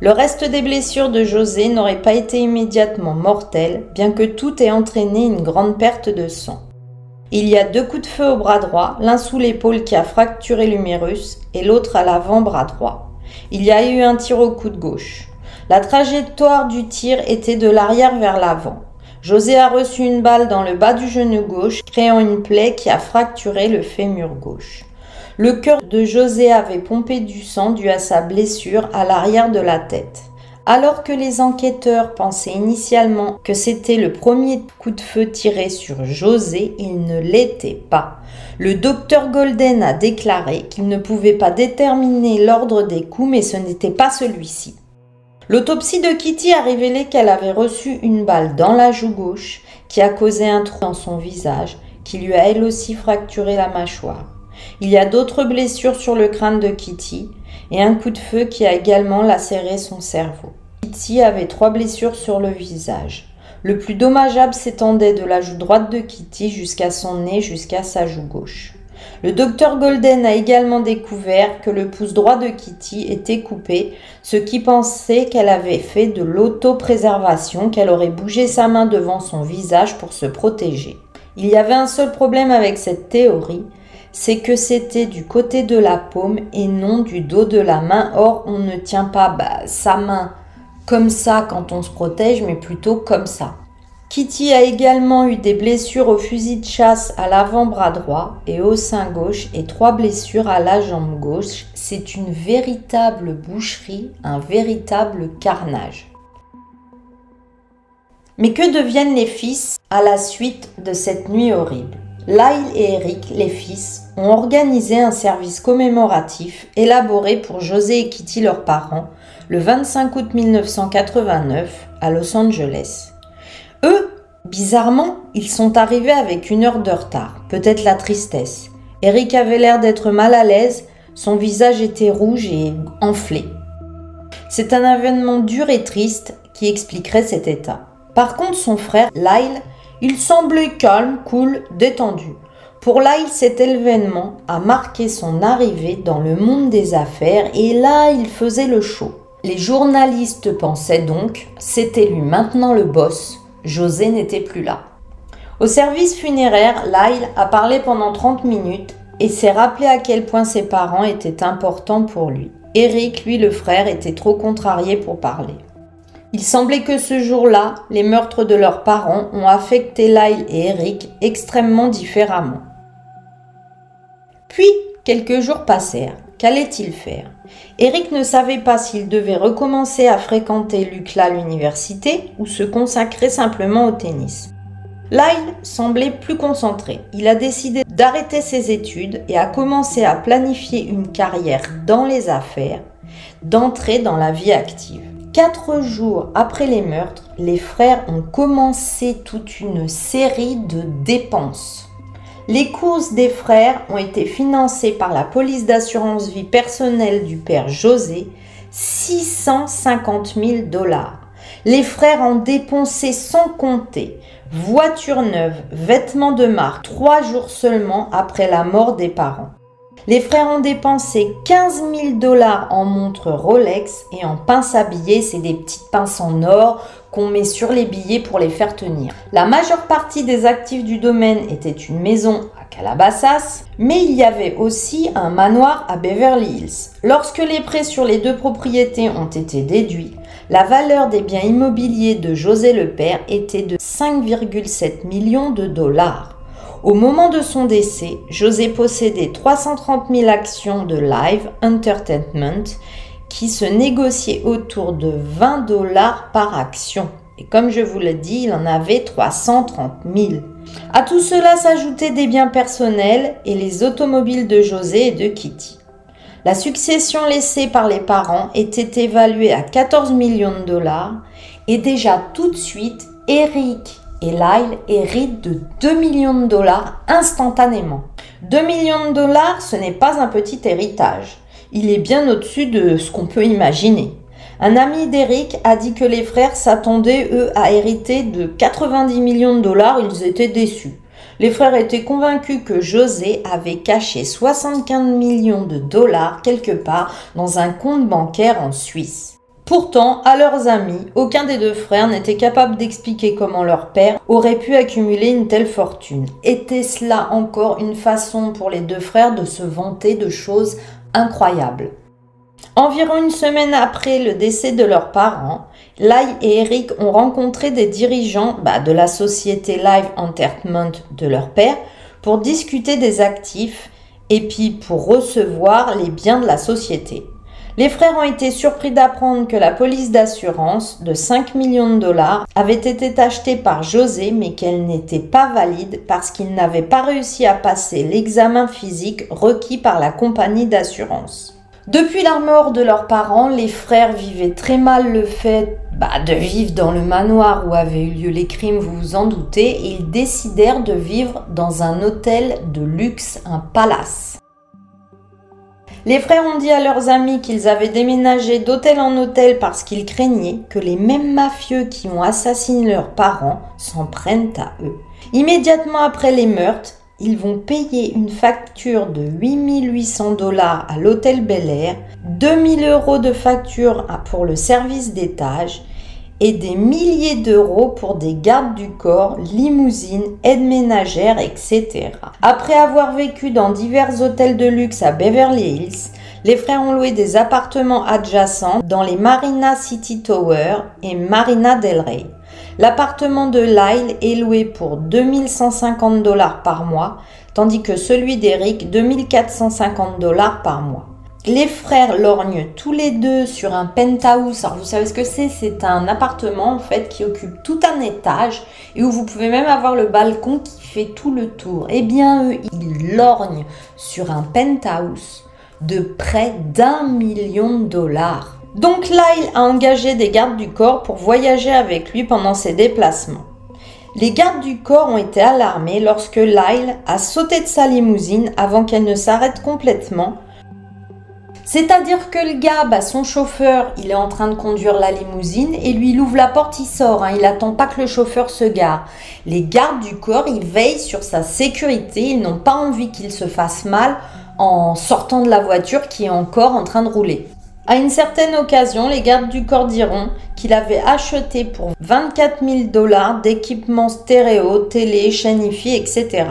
Le reste des blessures de José n'aurait pas été immédiatement mortel, bien que tout ait entraîné une grande perte de sang. Il y a 2 coups de feu au bras droit, l'un sous l'épaule qui a fracturé l'humérus et l'autre à l'avant-bras droit. Il y a eu un tir au coude gauche. La trajectoire du tir était de l'arrière vers l'avant. José a reçu une balle dans le bas du genou gauche, créant une plaie qui a fracturé le fémur gauche. Le cœur de José avait pompé du sang dû à sa blessure à l'arrière de la tête. Alors que les enquêteurs pensaient initialement que c'était le premier coup de feu tiré sur José, il ne l'était pas. Le docteur Golden a déclaré qu'il ne pouvait pas déterminer l'ordre des coups, mais ce n'était pas celui-ci. L'autopsie de Kitty a révélé qu'elle avait reçu une balle dans la joue gauche qui a causé un trou dans son visage, qui lui a elle aussi fracturé la mâchoire. Il y a d'autres blessures sur le crâne de Kitty et un coup de feu qui a également lacéré son cerveau. Kitty avait 3 blessures sur le visage. Le plus dommageable s'étendait de la joue droite de Kitty jusqu'à son nez, jusqu'à sa joue gauche. Le docteur Golden a également découvert que le pouce droit de Kitty était coupé, ce qui pensait qu'elle avait fait de l'autopréservation, qu'elle aurait bougé sa main devant son visage pour se protéger. Il y avait un seul problème avec cette théorie, c'est que c'était du côté de la paume et non du dos de la main. Or, on ne tient pas sa main comme ça quand on se protège, mais plutôt comme ça. Kitty a également eu des blessures au fusil de chasse à l'avant-bras droit et au sein gauche et 3 blessures à la jambe gauche. C'est une véritable boucherie, un véritable carnage. Mais que deviennent les fils à la suite de cette nuit horrible? Lyle et Eric, les fils, ont organisé un service commémoratif élaboré pour José et Kitty, leurs parents, le 25 août 1989 à Los Angeles. Eux, bizarrement, ils sont arrivés avec 1 heure de retard, peut-être la tristesse. Eric avait l'air d'être mal à l'aise, son visage était rouge et enflé. C'est un événement dur et triste qui expliquerait cet état. Par contre, son frère, Lyle, il semblait calme, cool, détendu. Pour Lyle, cet événement a marqué son arrivée dans le monde des affaires et là, il faisait le show. Les journalistes pensaient donc, c'était lui maintenant le boss, José n'était plus là. Au service funéraire, Lyle a parlé pendant 30 minutes et s'est rappelé à quel point ses parents étaient importants pour lui. Eric, lui le frère, était trop contrarié pour parler. Il semblait que ce jour-là, les meurtres de leurs parents ont affecté Lyle et Eric extrêmement différemment. Puis, quelques jours passèrent. Qu'allait-il faire? Eric ne savait pas s'il devait recommencer à fréquenter l'UCLA à l'université ou se consacrer simplement au tennis. Lyle semblait plus concentré. Il a décidé d'arrêter ses études et a commencé à planifier une carrière dans les affaires, d'entrer dans la vie active. 4 jours après les meurtres, les frères ont commencé toute une série de dépenses. Les courses des frères ont été financées par la police d'assurance vie personnelle du père José, 650 000 $. Les frères ont dépensé sans compter voitures neuves, vêtements de marque, 3 jours seulement après la mort des parents. Les frères ont dépensé 15 000 $ en montres Rolex et en pinces à billets, c'est des petites pinces en or qu'on met sur les billets pour les faire tenir. La majeure partie des actifs du domaine était une maison à Calabasas, mais il y avait aussi un manoir à Beverly Hills. Lorsque les prêts sur les 2 propriétés ont été déduits, la valeur des biens immobiliers de José le père était de 5,7 millions de $. Au moment de son décès, José possédait 330 000 actions de Live Entertainment qui se négociaient autour de 20 $ par action. Et comme je vous l'ai dit, il en avait 330 000. À tout cela s'ajoutaient des biens personnels et les automobiles de José et de Kitty. La succession laissée par les parents était évaluée à 14 millions de $, et déjà tout de suite, Eric et Lyle héritent de 2 millions de $ instantanément. 2 millions de $, ce n'est pas un petit héritage. Il est bien au-dessus de ce qu'on peut imaginer. Un ami d'Eric a dit que les frères s'attendaient, eux, à hériter de 90 millions de $. Ils étaient déçus. Les frères étaient convaincus que José avait caché 75 millions de $ quelque part dans un compte bancaire en Suisse. Pourtant, à leurs amis, aucun des 2 frères n'était capable d'expliquer comment leur père aurait pu accumuler une telle fortune. Était cela encore une façon pour les 2 frères de se vanter de choses incroyables? Environ une semaine après le décès de leurs parents, Lyle et Eric ont rencontré des dirigeants de la société Live Entertainment de leur père pour discuter des actifs et puis pour recevoir les biens de la société. Les frères ont été surpris d'apprendre que la police d'assurance de 5 millions de $ avait été achetée par José mais qu'elle n'était pas valide parce qu'il n'avait pas réussi à passer l'examen physique requis par la compagnie d'assurance. Depuis la mort de leurs parents, les frères vivaient très mal le fait de vivre dans le manoir où avaient eu lieu les crimes, vous vous en doutez, et ils décidèrent de vivre dans un hôtel de luxe, un palace. Les frères ont dit à leurs amis qu'ils avaient déménagé d'hôtel en hôtel parce qu'ils craignaient que les mêmes mafieux qui ont assassiné leurs parents s'en prennent à eux. Immédiatement après les meurtres, ils vont payer une facture de 8 800 $ à l'hôtel Bel Air, 2 000 € de facture pour le service d'étage et des milliers d'euros pour des gardes du corps, limousines, aides ménagères, etc. Après avoir vécu dans divers hôtels de luxe à Beverly Hills, les frères ont loué des appartements adjacents dans les Marina City Tower et Marina Del Rey. L'appartement de Lyle est loué pour 2 150 $ par mois, tandis que celui d'Eric 2 450 $ par mois. Les frères lorgnent tous les deux sur un penthouse. Alors vous savez ce que c'est? C'est un appartement en fait qui occupe tout un étage et où vous pouvez même avoir le balcon qui fait tout le tour. Eh bien eux, ils lorgnent sur un penthouse de près d'1 million de dollars. Donc Lyle a engagé des gardes du corps pour voyager avec lui pendant ses déplacements. Les gardes du corps ont été alarmés lorsque Lyle a sauté de sa limousine avant qu'elle ne s'arrête complètement. C'est-à-dire que le gars, son chauffeur, il est en train de conduire la limousine et lui, il ouvre la porte, il sort. Il n'attend pas que le chauffeur se gare. Les gardes du corps, ils veillent sur sa sécurité. Ils n'ont pas envie qu'il se fasse mal en sortant de la voiture qui est encore en train de rouler. À une certaine occasion, les gardes du corps diront qu'il avait acheté pour 24 000 $ d'équipements stéréo, télé, chaîne hi-fi, etc.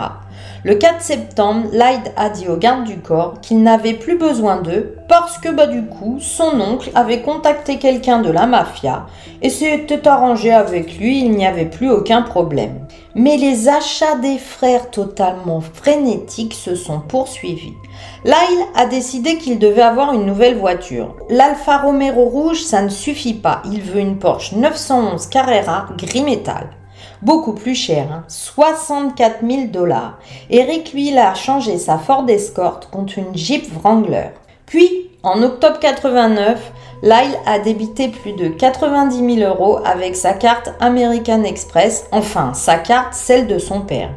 Le 4 septembre, Lyle a dit aux gardes du corps qu'il n'avait plus besoin d'eux parce que du coup, son oncle avait contacté quelqu'un de la mafia et s'était arrangé avec lui, il n'y avait plus aucun problème. Mais les achats des frères totalement frénétiques se sont poursuivis. Lyle a décidé qu'il devait avoir une nouvelle voiture. L'Alfa Romeo rouge, ça ne suffit pas. Il veut une Porsche 911 Carrera gris métal. Beaucoup plus cher, 64 000 $. Eric, lui, il a changé sa Ford Escort contre une Jeep Wrangler. Puis, en octobre 89, Lyle a débité plus de 90 000 € avec sa carte American Express, enfin sa carte, celle de son père.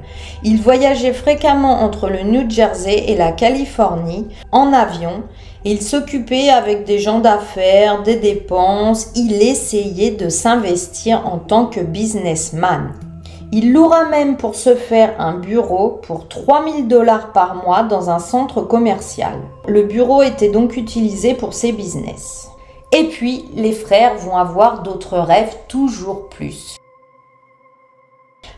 Il voyageait fréquemment entre le New Jersey et la Californie en avion. Il s'occupait avec des gens d'affaires, des dépenses, il essayait de s'investir en tant que businessman. Il louera même pour se faire un bureau pour 3 000 $ par mois dans un centre commercial. Le bureau était donc utilisé pour ses business. Et puis, les frères vont avoir d'autres rêves toujours plus.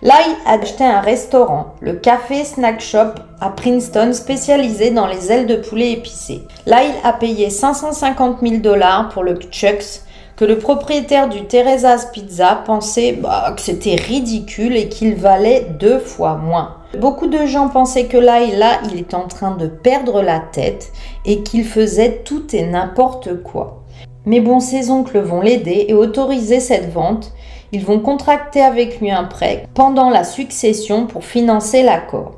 Lyle a acheté un restaurant, le Café Snack Shop à Princeton, spécialisé dans les ailes de poulet épicées. Lyle a payé 550 000 $ pour le Chuck's, que le propriétaire du Teresa's Pizza pensait que c'était ridicule et qu'il valait 2 fois moins. Beaucoup de gens pensaient que Lyle, là, il est en train de perdre la tête et qu'il faisait tout et n'importe quoi. Mais bon, ses oncles vont l'aider et autoriser cette vente. Ils vont contracter avec lui un prêt pendant la succession pour financer l'accord.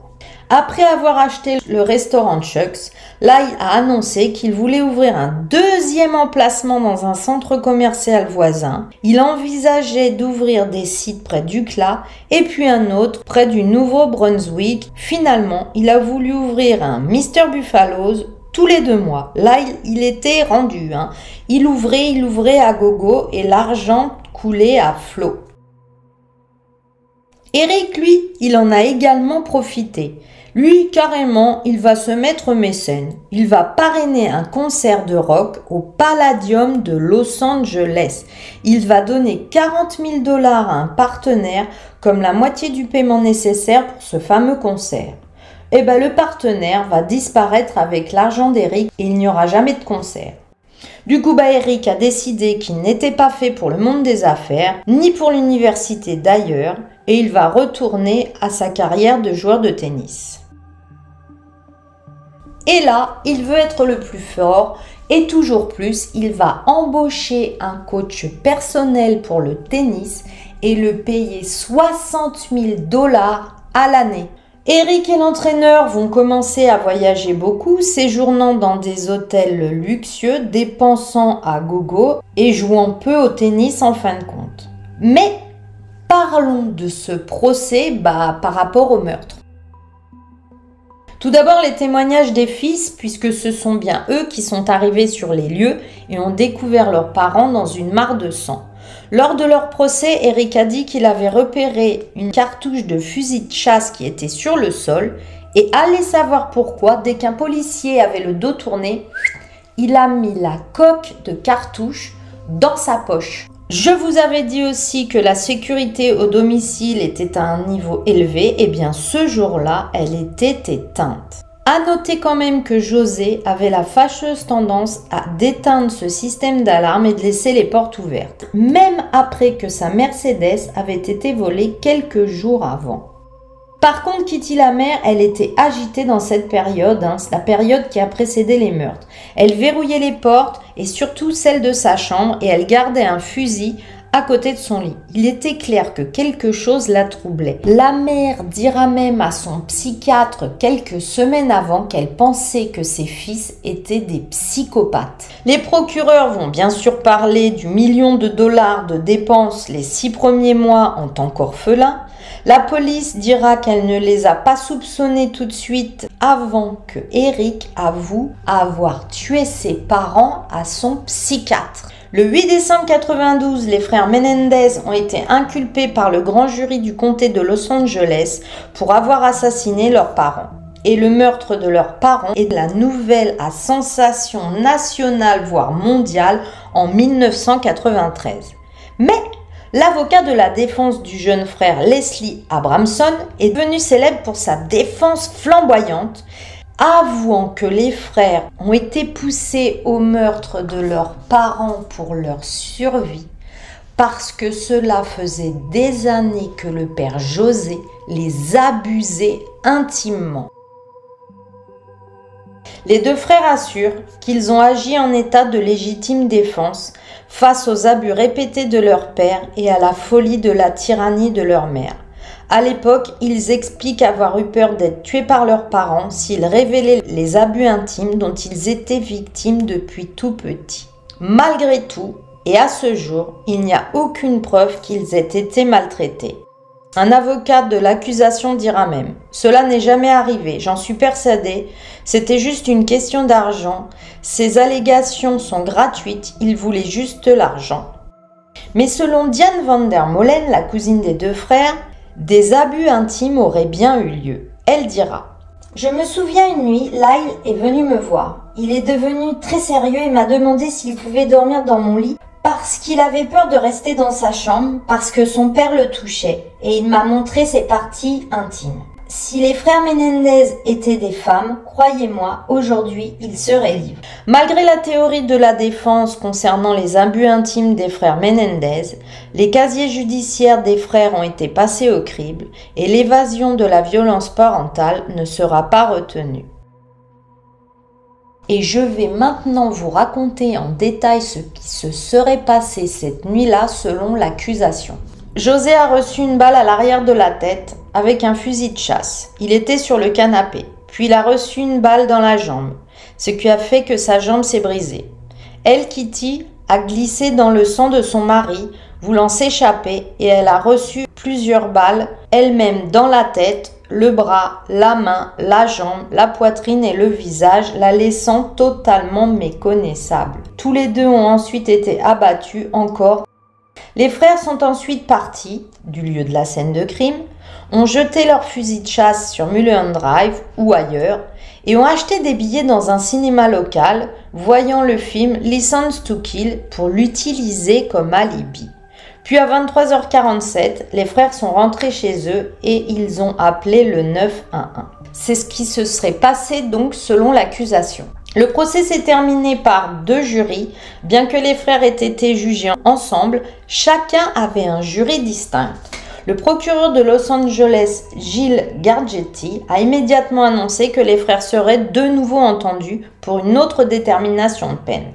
Après avoir acheté le restaurant Chuck's, Lyle a annoncé qu'il voulait ouvrir un deuxième emplacement dans un centre commercial voisin. Il envisageait d'ouvrir des sites près d'Ucla et puis un autre près du Nouveau-Brunswick. Finalement, il a voulu ouvrir un Mr. Buffalo's tous les 2 mois. Là, il était rendu. Il ouvrait à gogo et l'argent coulait à flot. Eric, lui, il en a également profité. Lui, carrément, il va se mettre mécène. Il va parrainer un concert de rock au Palladium de Los Angeles. Il va donner 40 000 $ à un partenaire comme la moitié du paiement nécessaire pour ce fameux concert. Et le partenaire va disparaître avec l'argent d'Eric et il n'y aura jamais de concert. Du coup, Eric a décidé qu'il n'était pas fait pour le monde des affaires, ni pour l'université d'ailleurs, et il va retourner à sa carrière de joueur de tennis. Et là, il veut être le plus fort et toujours plus, il va embaucher un coach personnel pour le tennis et le payer 60 000 $ à l'année. Eric et l'entraîneur vont commencer à voyager beaucoup, séjournant dans des hôtels luxueux, dépensant à gogo et jouant peu au tennis en fin de compte. Mais parlons de ce procès par rapport au meurtre. Tout d'abord, les témoignages des fils, puisque ce sont bien eux qui sont arrivés sur les lieux et ont découvert leurs parents dans une mare de sang. Lors de leur procès, Eric a dit qu'il avait repéré une cartouche de fusil de chasse qui était sur le sol et allez savoir pourquoi, dès qu'un policier avait le dos tourné, il a mis la coque de cartouche dans sa poche. Je vous avais dit aussi que la sécurité au domicile était à un niveau élevé, et bien ce jour-là, elle était éteinte. À noter quand même que José avait la fâcheuse tendance à d'éteindre ce système d'alarme et de laisser les portes ouvertes, même après que sa Mercedes avait été volée quelques jours avant. Par contre, Kitty la mère, elle était agitée dans cette période, c'est la période qui a précédé les meurtres. Elle verrouillait les portes et surtout celle de sa chambre et elle gardait un fusil à côté de son lit. Il était clair que quelque chose la troublait. La mère dira même à son psychiatre quelques semaines avant qu'elle pensait que ses fils étaient des psychopathes. Les procureurs vont bien sûr parler du million de dollars de dépenses les 6 premiers mois en tant qu'orphelin. La police dira qu'elle ne les a pas soupçonnés tout de suite avant que Eric avoue avoir tué ses parents à son psychiatre. Le 8 décembre 1992, les frères Menendez ont été inculpés par le grand jury du comté de Los Angeles pour avoir assassiné leurs parents. Et le meurtre de leurs parents est la nouvelle à sensation nationale voire mondiale en 1993. Mais l'avocat de la défense du jeune frère Leslie Abramson est devenu célèbre pour sa défense flamboyante, avouant que les frères ont été poussés au meurtre de leurs parents pour leur survie, parce que cela faisait des années que le père José les abusait intimement. Les deux frères assurent qu'ils ont agi en état de légitime défense face aux abus répétés de leur père et à la folie de la tyrannie de leur mère. À l'époque, ils expliquent avoir eu peur d'être tués par leurs parents s'ils révélaient les abus intimes dont ils étaient victimes depuis tout petits. Malgré tout, et à ce jour, il n'y a aucune preuve qu'ils aient été maltraités. Un avocat de l'accusation dira même « Cela n'est jamais arrivé, j'en suis persuadé, c'était juste une question d'argent. Ces allégations sont gratuites, ils voulaient juste l'argent. » Mais selon Diane van der Molen, la cousine des deux frères, des abus intimes auraient bien eu lieu. Elle dira « Je me souviens une nuit, Lyle est venu me voir. Il est devenu très sérieux et m'a demandé s'il pouvait dormir dans mon lit parce qu'il avait peur de rester dans sa chambre parce que son père le touchait et il m'a montré ses parties intimes. Si les frères Menendez étaient des femmes, croyez-moi, aujourd'hui, ils seraient libres. » Malgré la théorie de la défense concernant les abus intimes des frères Menendez, les casiers judiciaires des frères ont été passés au crible et l'évasion de la violence parentale ne sera pas retenue. Et je vais maintenant vous raconter en détail ce qui se serait passé cette nuit-là selon l'accusation. José a reçu une balle à l'arrière de la tête avec un fusil de chasse. Il était sur le canapé. Puis il a reçu une balle dans la jambe, ce qui a fait que sa jambe s'est brisée. Elle, Kitty, a glissé dans le sang de son mari, voulant s'échapper, et elle a reçu plusieurs balles, elle-même dans la tête, le bras, la main, la jambe, la poitrine et le visage, la laissant totalement méconnaissable. Tous les deux ont ensuite été abattus encore. Les frères sont ensuite partis du lieu de la scène de crime, ont jeté leur fusil de chasse sur Mulholland Drive ou ailleurs et ont acheté des billets dans un cinéma local, voyant le film License to Kill pour l'utiliser comme alibi. Puis à 23h47, les frères sont rentrés chez eux et ils ont appelé le 911. C'est ce qui se serait passé donc selon l'accusation. Le procès s'est terminé par 2 jurys. Bien que les frères aient été jugés ensemble, chacun avait un jury distinct. Le procureur de Los Angeles, Gil Gargetti, a immédiatement annoncé que les frères seraient de nouveau entendus pour une autre détermination de peine.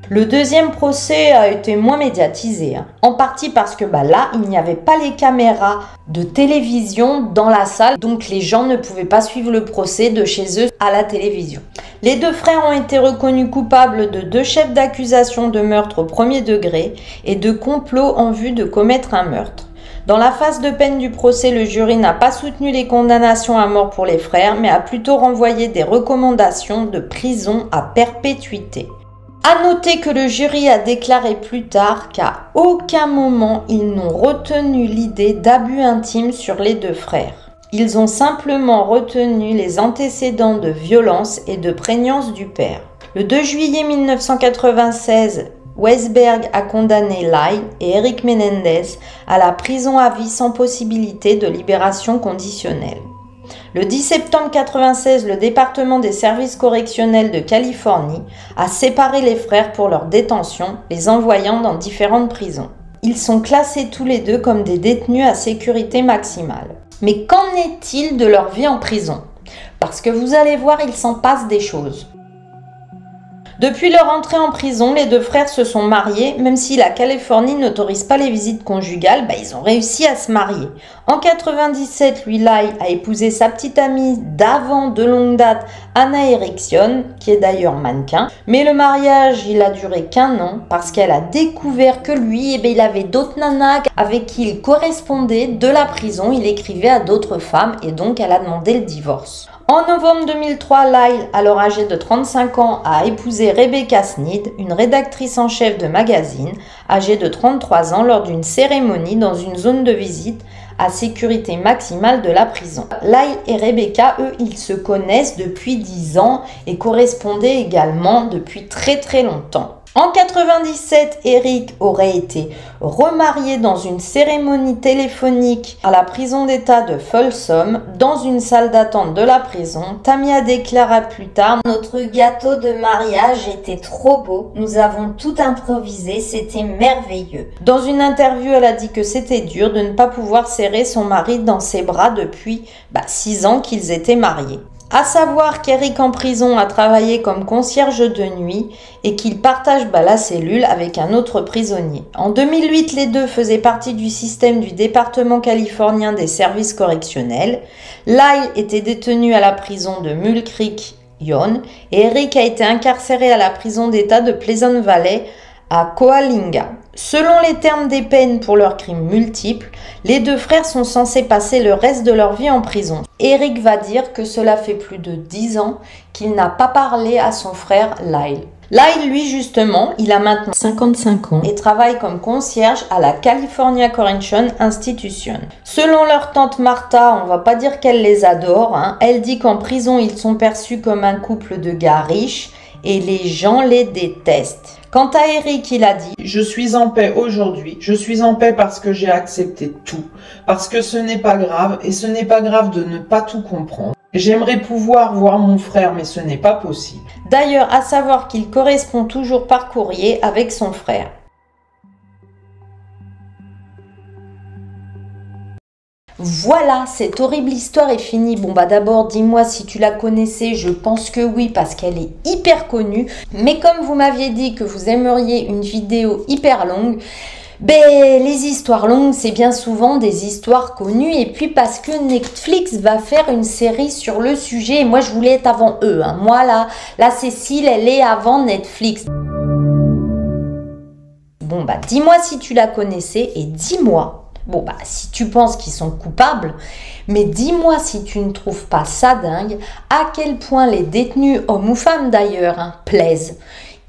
Le deuxième procès a été moins médiatisé, en partie parce que là, il n'y avait pas les caméras de télévision dans la salle, donc les gens ne pouvaient pas suivre le procès de chez eux à la télévision. Les 2 frères ont été reconnus coupables de 2 chefs d'accusation de meurtre au premier degré et de complot en vue de commettre un meurtre. Dans la phase de peine du procès, le jury n'a pas soutenu les condamnations à mort pour les frères, mais a plutôt renvoyé des recommandations de prison à perpétuité. À noter que le jury a déclaré plus tard qu'à aucun moment ils n'ont retenu l'idée d'abus intimes sur les 2 frères. Ils ont simplement retenu les antécédents de violence et de prégnance du père. Le 2 juillet 1996, Weisberg a condamné Lyle et Eric Menendez à la prison à vie sans possibilité de libération conditionnelle. Le 10 septembre 1996, le département des services correctionnels de Californie a séparé les frères pour leur détention, les envoyant dans différentes prisons. Ils sont classés tous les 2 comme des détenus à sécurité maximale. Mais qu'en est-il de leur vie en prison? Parce que vous allez voir, il s'en passe des choses. Depuis leur entrée en prison, les deux frères se sont mariés, même si la Californie n'autorise pas les visites conjugales, ils ont réussi à se marier. En 97, lui, Lyle, a épousé sa petite amie d'avant de longue date, Anna Erickson, qui est d'ailleurs mannequin. Mais le mariage, il a duré qu'1 an, parce qu'elle a découvert que lui, il avait d'autres nanas avec qui il correspondait de la prison, il écrivait à d'autres femmes, et donc elle a demandé le divorce. En novembre 2003, Lyle, alors âgé de 35 ans, a épousé Rebecca Sneed, une rédactrice en chef de magazine, âgée de 33 ans, lors d'une cérémonie dans une zone de visite à sécurité maximale de la prison. Lyle et Rebecca, eux, ils se connaissent depuis 10 ans et correspondaient également depuis très très longtemps. En 97, Eric aurait été remarié dans une cérémonie téléphonique à la prison d'État de Folsom, dans une salle d'attente de la prison. Tamia déclara plus tard: notre gâteau de mariage était trop beau, nous avons tout improvisé, c'était merveilleux. Dans une interview, elle a dit que c'était dur de ne pas pouvoir serrer son mari dans ses bras depuis 6 ans qu'ils étaient mariés. À savoir qu'Eric en prison a travaillé comme concierge de nuit et qu'il partage la cellule avec un autre prisonnier. En 2008, les deux faisaient partie du système du département californien des services correctionnels. Lyle était détenu à la prison de Mule Creek, Yon, et Eric a été incarcéré à la prison d'État de Pleasant Valley à Coalinga. Selon les termes des peines pour leurs crimes multiples, les deux frères sont censés passer le reste de leur vie en prison. Eric va dire que cela fait plus de 10 ans qu'il n'a pas parlé à son frère Lyle. Lyle, lui, justement, il a maintenant 55 ans et travaille comme concierge à la California Correction Institution. Selon leur tante Martha, on va pas dire qu'elle les adore, elle dit qu'en prison, ils sont perçus comme un couple de gars riches et les gens les détestent. Quant à Eric, il a dit: je suis en paix aujourd'hui, je suis en paix parce que j'ai accepté tout, parce que ce n'est pas grave et ce n'est pas grave de ne pas tout comprendre. J'aimerais pouvoir voir mon frère, mais ce n'est pas possible. D'ailleurs, à savoir qu'il correspond toujours par courrier avec son frère. Voilà, cette horrible histoire est finie. Bon d'abord, dis-moi si tu la connaissais, je pense que oui parce qu'elle est hyper connue. Mais comme vous m'aviez dit que vous aimeriez une vidéo hyper longue, les histoires longues, c'est bien souvent des histoires connues. Et puis parce que Netflix va faire une série sur le sujet. Et moi, je voulais être avant eux. Moi, là, Cécile, elle est avant Netflix. Bon, dis-moi si tu la connaissais et dis-moi. Si tu penses qu'ils sont coupables, mais dis-moi si tu ne trouves pas ça dingue, à quel point les détenus, hommes ou femmes d'ailleurs, plaisent.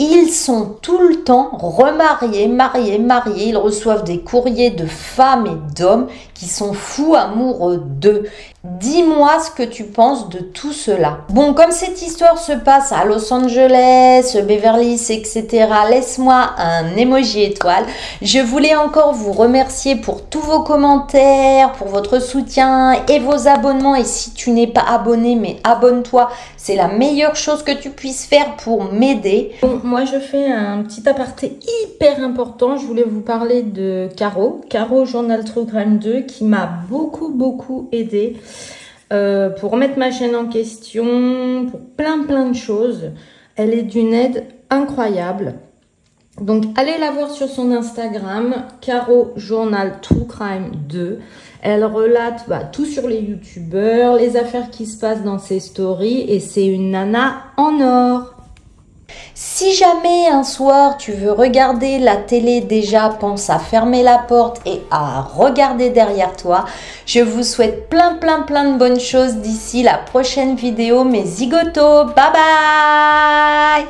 Ils sont tout le temps remariés, mariés, ils reçoivent des courriers de femmes et d'hommes qui sont fous amoureux d'eux. Dis-moi ce que tu penses de tout cela. Bon, comme cette histoire se passe à Los Angeles, Beverly Hills, etc., laisse-moi un emoji étoile. Je voulais encore vous remercier pour tous vos commentaires, pour votre soutien et vos abonnements. Et si tu n'es pas abonné, mais abonne-toi, c'est la meilleure chose que tu puisses faire pour m'aider. Bon, moi je fais un petit aparté hyper important. Je voulais vous parler de Caro Journal True Crime 2, qui m'a beaucoup aidé pour remettre ma chaîne en question, pour plein de choses. Elle est d'une aide incroyable. Donc allez la voir sur son Instagram, Caro Journal True Crime 2. Elle relate tout sur les youtubeurs, les affaires qui se passent dans ses stories, et c'est une nana en or. Si jamais un soir tu veux regarder la télé, déjà pense à fermer la porte et à regarder derrière toi. Je vous souhaite plein de bonnes choses d'ici la prochaine vidéo, mes zigotos. Bye bye!